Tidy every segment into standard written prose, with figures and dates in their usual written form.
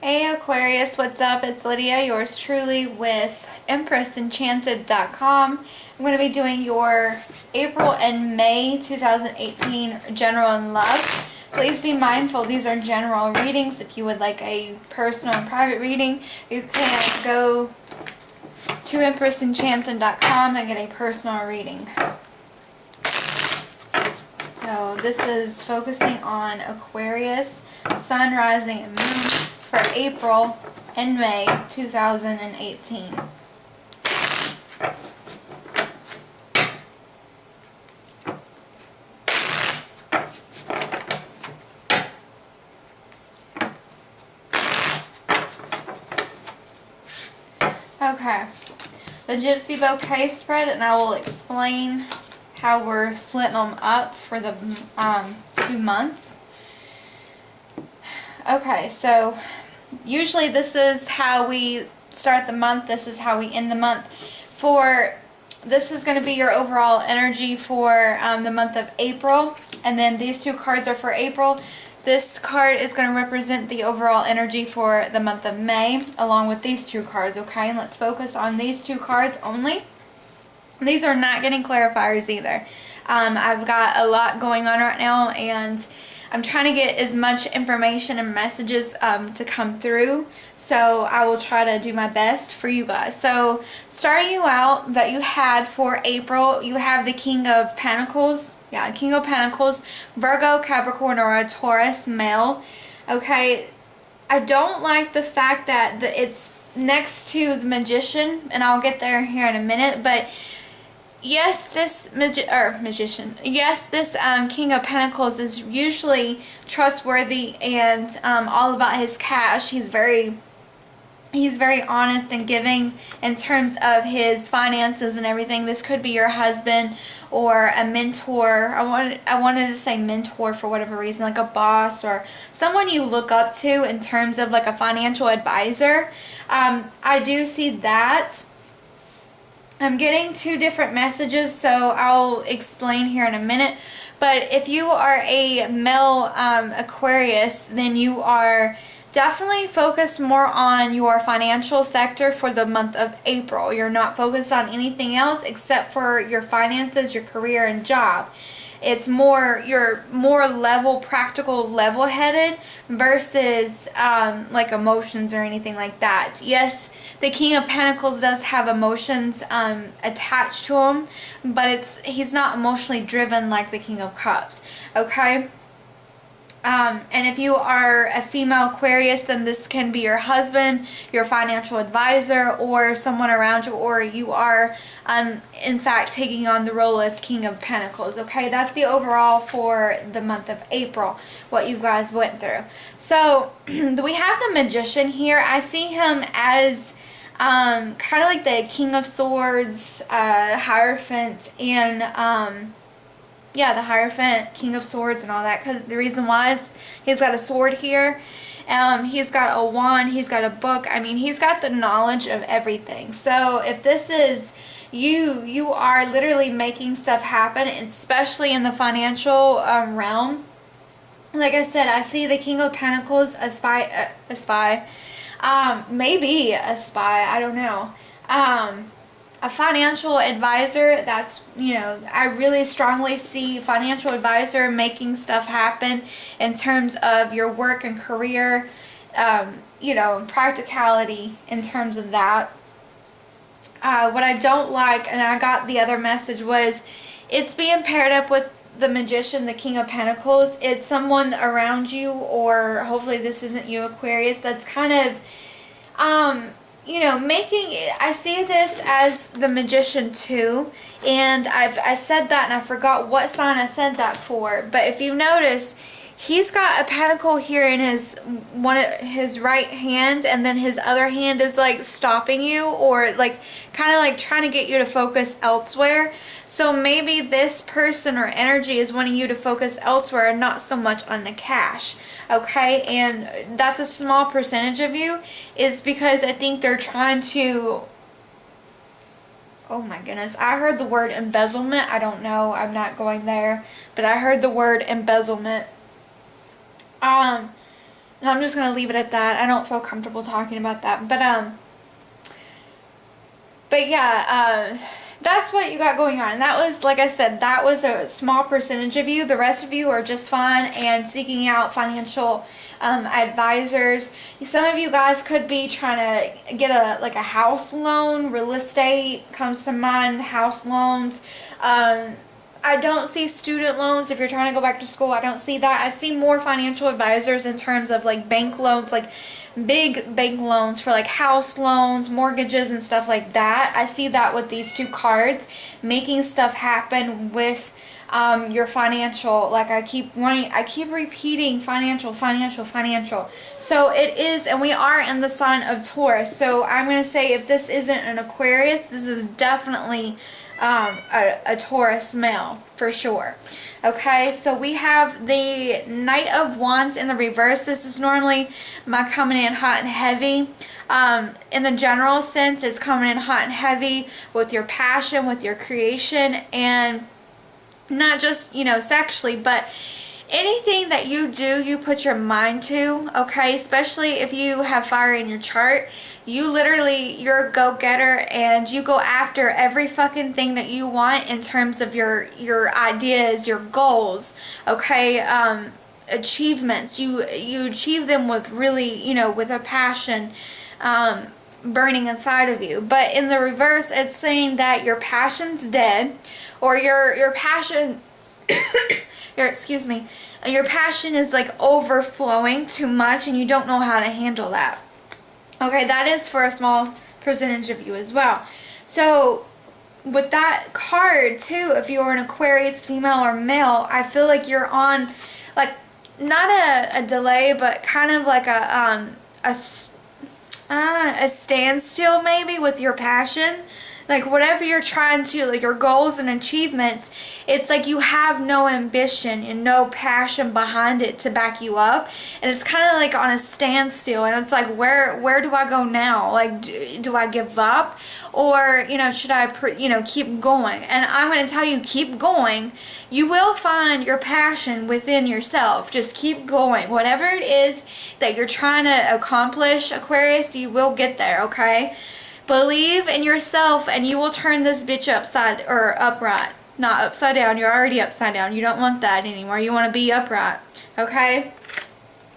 Hey Aquarius, what's up? It's Lydia, yours truly with EmpressEnchanted.com. I'm going to be doing your April and May 2018 general and love. Please be mindful, these are general readings. If you would like a personal and private reading, you can go to EmpressEnchanted.com and get a personal reading. So this is focusing on Aquarius, Sun, Rising, and Moon for April and May 2018. Okay, the Gypsy Bouquet spread, and I will explain how we're splitting them up for the 2 months. Okay, so usually this is how we start the month, this is how we end the month. This is going to be your overall energy for the month of April, and then these 2 cards are for April. This card is going to represent the overall energy for the month of May, along with these 2 cards, okay? And let's focus on these 2 cards only. These are not getting clarifiers either. I've got a lot going on right now, and I'm trying to get as much information and messages to come through, so I will try to do my best for you guys. So starting you out, that you had for April, you have the King of Pentacles. Yeah, King of Pentacles, Virgo, Capricorn, or a Taurus male. Okay, I don't like the fact that it's next to the Magician, and I'll get there here in a minute, but yes, this King of Pentacles is usually trustworthy and all about his cash. He's very honest and giving in terms of his finances and everything. This could be your husband or a mentor. I wanted to say mentor for whatever reason, like a boss or someone you look up to in terms of like a financial advisor. I do see that. I'm getting 2 different messages, so I'll explain here in a minute. But if you are a male Aquarius, then you are definitely focused more on your financial sector for the month of April. You're not focused on anything else except for your finances, your career, and job. It's more, you're more practical, level-headed versus like emotions or anything like that. Yes, the King of Pentacles does have emotions attached to him, but he's not emotionally driven like the King of Cups. Okay? And if you are a female Aquarius, then this can be your husband, your financial advisor, or someone around you, or you are, in fact, taking on the role as King of Pentacles. Okay, that's the overall for the month of April, what you guys went through. So, we have the Magician here. I see him as kind of like the King of Swords, Hierophant, and yeah, the Hierophant, King of Swords, and all that. Because the reason why is he's got a sword here. He's got a wand. He's got a book. I mean, he's got the knowledge of everything. So if this is you are literally making stuff happen, especially in the financial realm. Like I said, I see the King of Pentacles, a spy, maybe a spy. I don't know. A financial advisor. That's, you know, I really strongly see financial advisor making stuff happen in terms of your work and career, you know, and practicality in terms of that. What I don't like, and I got the other message, was it's being paired up with the Magician, the King of Pentacles. It's someone around you, or hopefully this isn't you, Aquarius, that's kind of you know, I see this as the Magician too, and I said that and I forgot what sign I said that for, but if you notice, he's got a pentacle here in his right hand, and then his other hand is like stopping you, or like kind of like trying to get you to focus elsewhere. So maybe this person or energy is wanting you to focus elsewhere and not so much on the cash. Okay, and that's a small percentage of you, is because I think they're trying to, oh my goodness, I heard the word embezzlement. I don't know, I'm not going there, but I heard the word embezzlement. And I'm just going to leave it at that. I don't feel comfortable talking about that. But yeah, that's what you got going on. And that was, like I said, that was a small percentage of you. The rest of you are just fine and seeking out financial advisors. Some of you guys could be trying to get a house loan. Real estate comes to mind. House loans. I don't see student loans if you're trying to go back to school. I don't see that. I see more financial advisors in terms of like bank loans, like big bank loans for like house loans, mortgages, and stuff like that. I see that with these two cards, making stuff happen with your financial. Like I keep repeating financial. So it is, and we are in the sign of Taurus. So I'm going to say if this isn't an Aquarius, this is definitely a Taurus male for sure. Okay, so we have the Knight of Wands in the reverse. This is normally my coming in hot and heavy. In the general sense, it's coming in hot and heavy with your passion, with your creation, and not just, sexually, but anything that you do, you put your mind to, okay? Especially if you have fire in your chart. You're a go-getter, and you go after every fucking thing that you want in terms of your ideas, your goals, okay? Achievements. You achieve them with really, with a passion burning inside of you. But in the reverse, it's saying that your passion's dead, or your passion your passion is like overflowing too much and you don't know how to handle that. Okay, that is for a small percentage of you as well. So with that card too, if you're an Aquarius, female or male, I feel like you're on like not a delay, but kind of like a standstill maybe with your passion. Like whatever you're trying to, like your goals and achievements, it's like you have no ambition and no passion behind it to back you up, and it's kind of like on a standstill, and it's like where do I go now? Like do I give up, or should I keep going? And I'm going to tell you, keep going. You will find your passion within yourself. Just keep going. Whatever it is that you're trying to accomplish, Aquarius, you will get there, okay? Believe in yourself and you will turn this bitch upright. Not upside down. You're already upside down. You don't want that anymore. You want to be upright. Okay?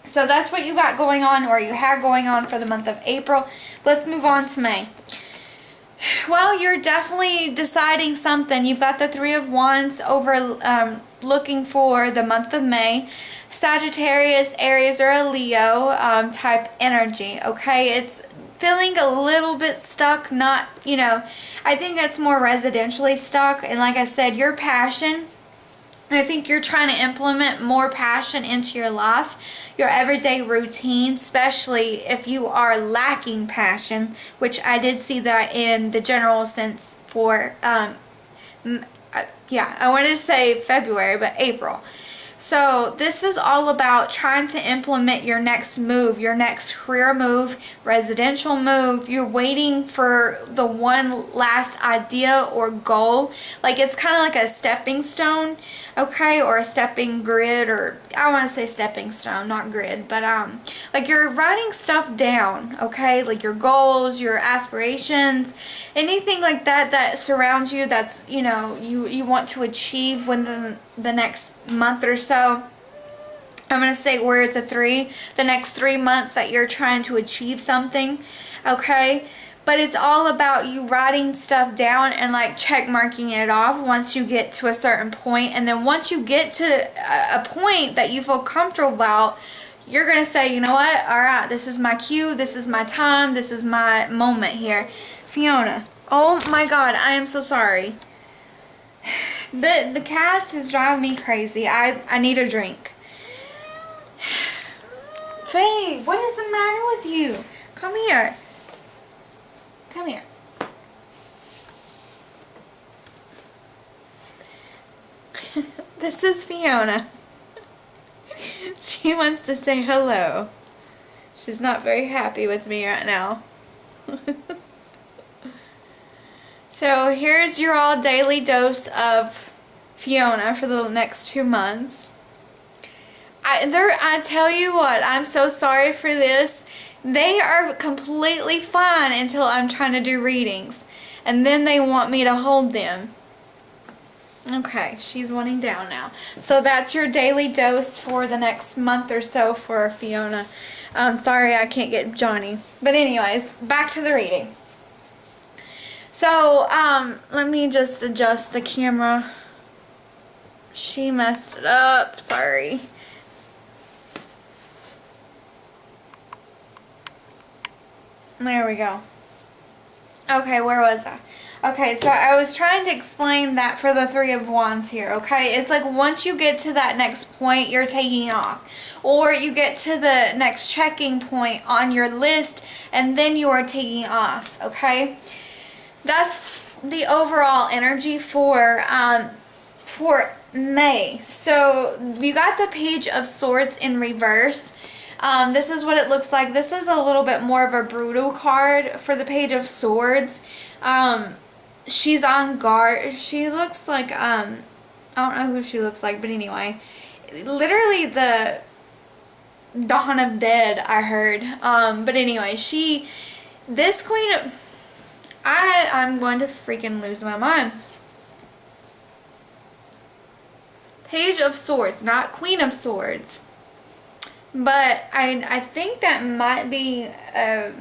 So that's what you got going on, or you had going on for the month of April. Let's move on to May. Well, you're definitely deciding something. You've got the Three of Wands over looking for the month of May. Sagittarius, Aries, or a Leo type energy. Okay? It's feeling a little bit stuck, not, I think it's more residentially stuck. And like I said, your passion, I think you're trying to implement more passion into your life, your everyday routine, especially if you are lacking passion, which I did see that in the general sense for, I wanted to say February, but April. So this is all about trying to implement your next move, your next career move, residential move. You're waiting for the one last idea or goal. Like it's kind of like a stepping stone, okay, or a stepping grid, or I want to say stepping stone, not grid, but like you're writing stuff down, okay, like your goals, your aspirations, anything like that that surrounds you, that's you want to achieve within the next month or so. I'm going to say where it's a 3, the next 3 months that you're trying to achieve something, okay? But it's all about you writing stuff down and like check marking it off once you get to a certain point. And then once you get to a point that you feel comfortable about, you're going to say, you know what? All right, this is my cue. This is my time. This is my moment here. Fiona. Oh my God, I am so sorry. The cats is driving me crazy. I need a drink. Faye, what is the matter with you? Come here. Come here. This is Fiona. She wants to say hello. She's not very happy with me right now. So here's your all daily dose of Fiona for the next 2 months. I tell you what, I'm so sorry for this. They are completely fine until I'm trying to do readings. And then they want me to hold them. Okay, she's wanting down now. So that's your daily dose for the next month or so for Fiona. Sorry I can't get Johnny. But anyways, back to the reading. So, let me just adjust the camera. She messed it up. Sorry. There we go. Okay, where was I? Okay, so I was trying to explain that for the Three of Wands here, okay? It's like once you get to that next point, you're taking off. Or you get to the next checking point on your list, and then you are taking off, okay? That's the overall energy for May. So you got the Page of Swords in reverse. This is what it looks like. This is a little bit more of a brutal card for the Page of Swords. She's on guard. She looks like, I don't know who she looks like, but anyway. Literally the Dawn of Dead, I heard. But anyway, this Queen of... I'm going to freaking lose my mind. Page of Swords, not Queen of Swords. But I think that might be an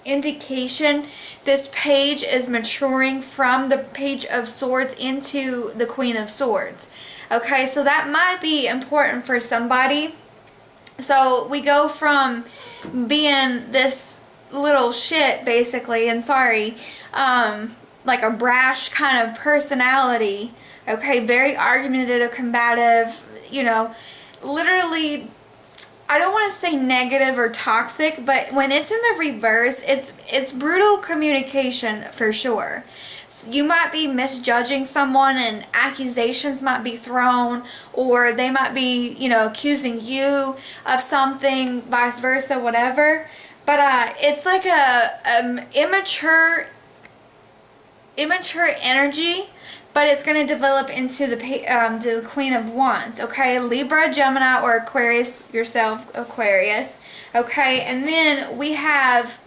indication this page is maturing from the Page of Swords into the Queen of Swords. Okay, so that might be important for somebody. So we go from being this little shit, basically, and sorry, like a brash kind of personality, okay, very argumentative, combative, you know, literally, I don't want to say negative or toxic, but when it's in the reverse, it's brutal communication for sure. So you might be misjudging someone and accusations might be thrown, or they might be, you know, accusing you of something, vice versa, whatever. But it's like a immature energy, but it's going to develop into the Queen of Wands, okay? Libra, Gemini, or Aquarius, yourself, Aquarius, okay? And then we have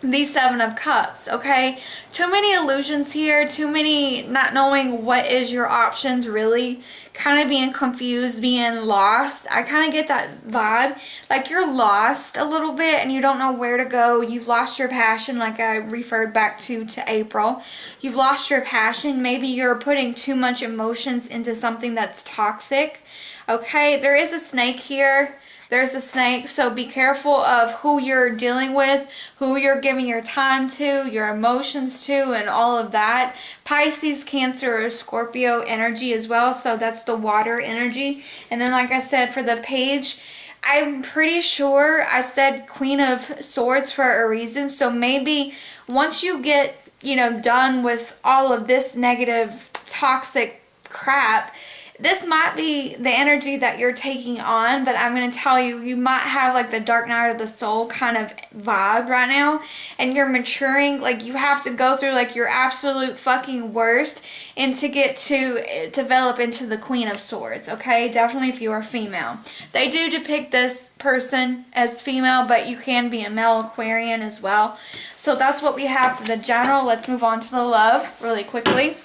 the Seven of Cups, okay? Too many illusions here, too many not knowing what is your options really, kind of being confused, being lost. I kind of get that vibe, like you're lost a little bit and you don't know where to go. You've lost your passion, like I referred back to April. You've lost your passion. Maybe you're putting too much emotions into something that's toxic, okay? There is a snake here. There's a snake, so be careful of who you're dealing with, who you're giving your time to, your emotions to, and all of that. Pisces, Cancer, or Scorpio energy as well, so that's the water energy. And then like I said, for the page, I'm pretty sure I said Queen of Swords for a reason, so maybe once you get, you know, done with all of this negative, toxic crap, this might be the energy that you're taking on, but I'm going to tell you, you might have like the dark night of the soul kind of vibe right now, and you're maturing. Like you have to go through like your absolute fucking worst and to get to develop into the Queen of Swords, okay? Definitely if you are female. They do depict this person as female, but you can be a male Aquarian as well. So that's what we have for the general. Let's move on to the love really quickly.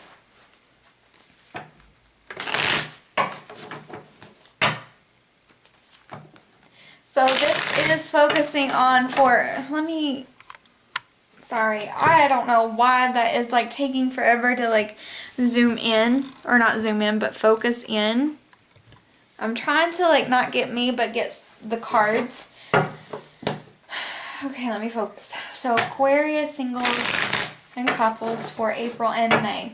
So this is focusing on sorry, I don't know why that is like taking forever to like zoom in, or not zoom in, but focus in. I'm trying to like not get me, but get the cards. Okay, let me focus. So Aquarius singles and couples for April and May.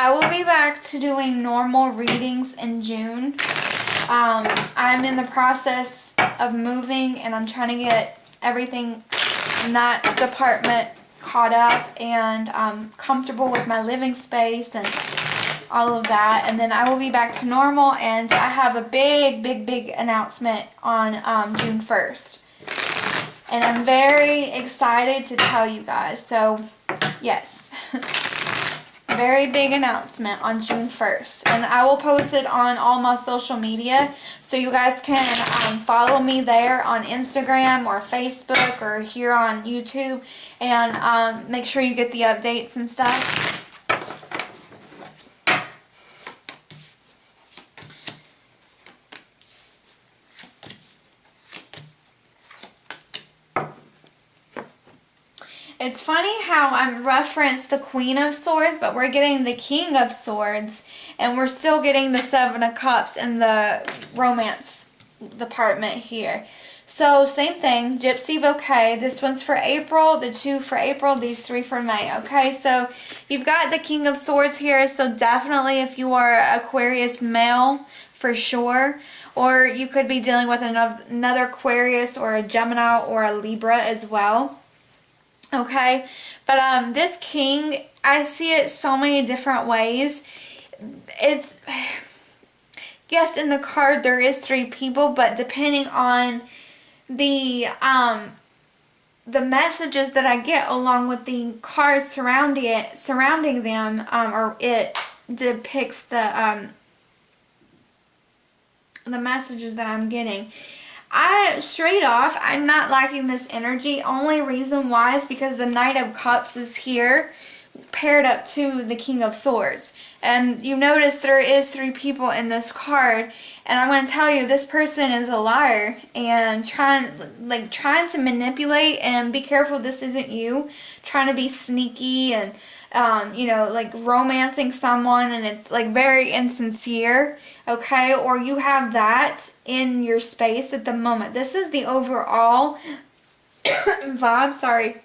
I will be back to doing normal readings in June. I'm in the process of moving and I'm trying to get everything in that department caught up and comfortable with my living space and all of that. And then I will be back to normal, and I have a big announcement on June 1st. And I'm very excited to tell you guys. So, yes. very big announcement on June 1st. And I will post it on all my social media. So you guys can follow me there on Instagram or Facebook or here on YouTube. And make sure you get the updates and stuff. It's funny how I'm referenced the Queen of Swords, but we're getting the King of Swords, and we're still getting the Seven of Cups in the romance department here. So, same thing, Gypsy Bouquet. This one's for April, the 2 for April, these 3 for May. Okay, so you've got the King of Swords here, so definitely if you are Aquarius male, for sure. Or you could be dealing with another Aquarius or a Gemini or a Libra as well. Okay, but this king, I see it so many different ways. It's, yes, in the card there is 3 people, but depending on the messages that I get along with the cards surrounding them, or it depicts the messages that I'm getting. Straight off, I'm not liking this energy. Only reason why is because the Knight of Cups is here, paired up to the King of Swords. And you notice there is 3 people in this card. And I'm going to tell you, this person is a liar and trying to manipulate. And be careful, this isn't you. Trying to be sneaky and you know, like romancing someone, and it's like very insincere, okay? Or you have that in your space at the moment. This is the overall vibe, sorry.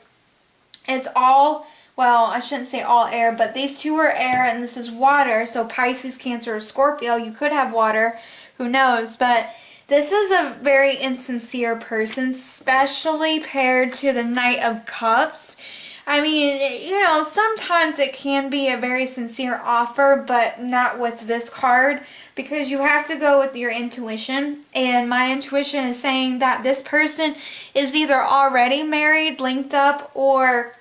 It's all, well, I shouldn't say all air, but these 2 are air and this is water. So Pisces, Cancer, or Scorpio, you could have water, who knows? But this is a very insincere person, especially paired to the Knight of Cups. I mean, you know, sometimes it can be a very sincere offer, but not with this card, because you have to go with your intuition. And my intuition is saying that this person is either already married, linked up, or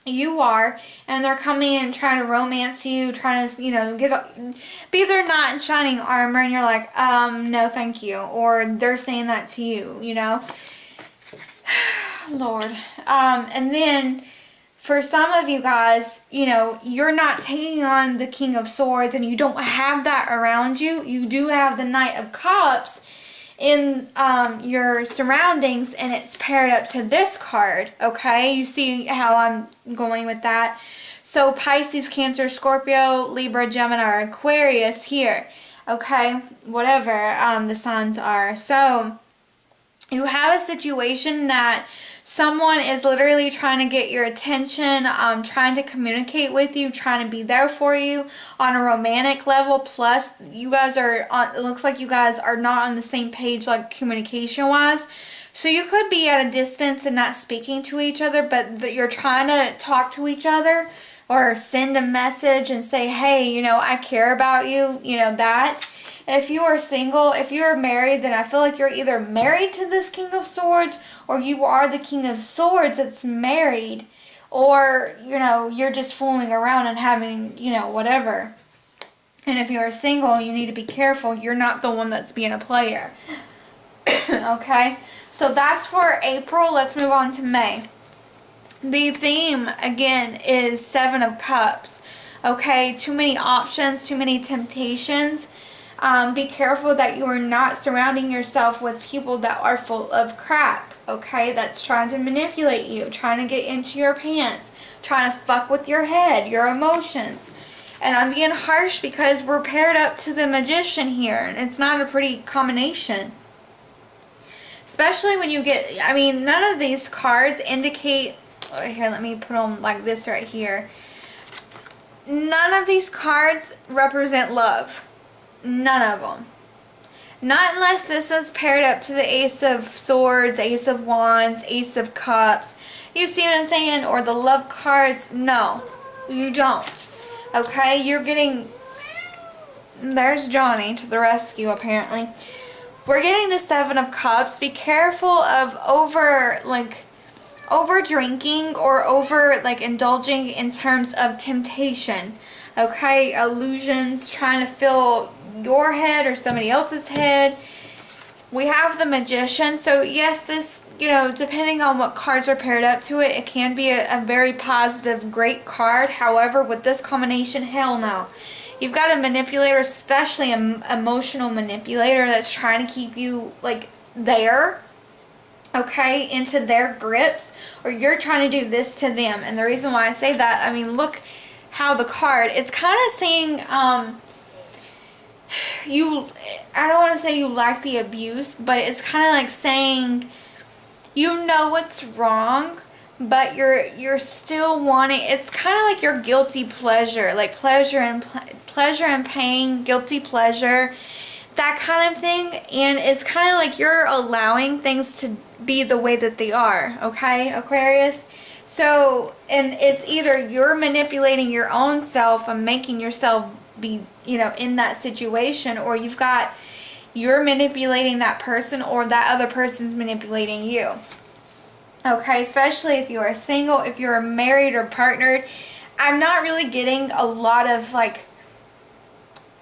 you are, and they're coming in trying to romance you, trying to, you know, be their knight in shining armor, and you're like, no thank you. Or they're saying that to you, you know. Lord. And then for some of you guys, you know, you're not taking on the King of Swords and you don't have that around you. You do have the Knight of Cups in your surroundings, and it's paired up to this card, okay? You see how I'm going with that? So Pisces, Cancer, Scorpio, Libra, Gemini, or Aquarius here, okay? Whatever the signs are. So you have a situation that someone is literally trying to get your attention, trying to communicate with you, trying to be there for you on a romantic level. Plus, you guys are it looks like you guys are not on the same page, like communication-wise. So you could be at a distance and not speaking to each other, but you're trying to talk to each other or send a message and say, hey, you know, I care about you, you know, that. If you are single, if you are married, then I feel like you're either married to this King of Swords, or you are the King of Swords that's married, or, you know, you're just fooling around and having, you know, whatever. And if you are single, you need to be careful. You're not the one that's being a player. Okay? So that's for April. Let's move on to May. The theme, again, is 7 of Cups. Okay? Too many options, too many temptations. Be careful that you are not surrounding yourself with people that are full of crap, okay? That's trying to manipulate you, trying to get into your pants, trying to fuck with your head, your emotions. And I'm being harsh because we're paired up to the Magician here, and it's not a pretty combination. Especially when you get, I mean, none of these cards indicate, here, let me put them like this right here. None of these cards represent love. None of them. Not unless this is paired up to the Ace of Swords, Ace of Wands, Ace of Cups. You see what I'm saying? Or the love cards. No, you don't. Okay, you're getting... There's Johnny to the rescue, apparently. We're getting the 7 of Cups. Be careful of over drinking or over, like, indulging in terms of temptation. Okay, illusions trying to fill your head or somebody else's head. We have the Magician. So yes, this, depending on what cards are paired up to it, it can be a very positive, great card. However, with this combination, hell no. You've got a manipulator, especially an emotional manipulator that's trying to keep you like there, okay, into their grips, or you're trying to do this to them. And the reason why I say that, I mean, look how the card, it's kind of saying, I don't want to say you like the abuse, but it's kind of like saying, you know what's wrong, but you're still wanting. It's kind of like your guilty pleasure, like pleasure and pain, guilty pleasure, that kind of thing. And it's kind of like you're allowing things to be the way that they are, okay, Aquarius? So, and it's either you're manipulating your own self and making yourself be, in that situation, or you're manipulating that person, or that other person's manipulating you. Okay, especially if you are single, if you're married or partnered. I'm not really getting a lot of like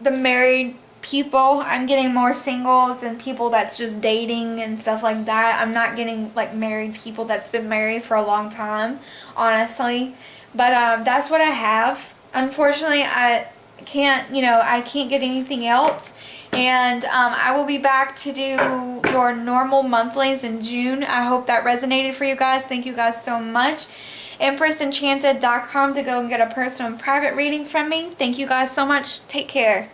the married people. I'm getting more singles and people that's just dating and stuff like that. I'm not getting like married people that's been married for a long time, honestly. But that's what I have. Unfortunately, I can't get anything else. And I will be back to do your normal monthlies in June. I hope that resonated for you guys. Thank you guys so much. EmpressEnchanted.com to go and get a personal and private reading from me. Thank you guys so much. Take care.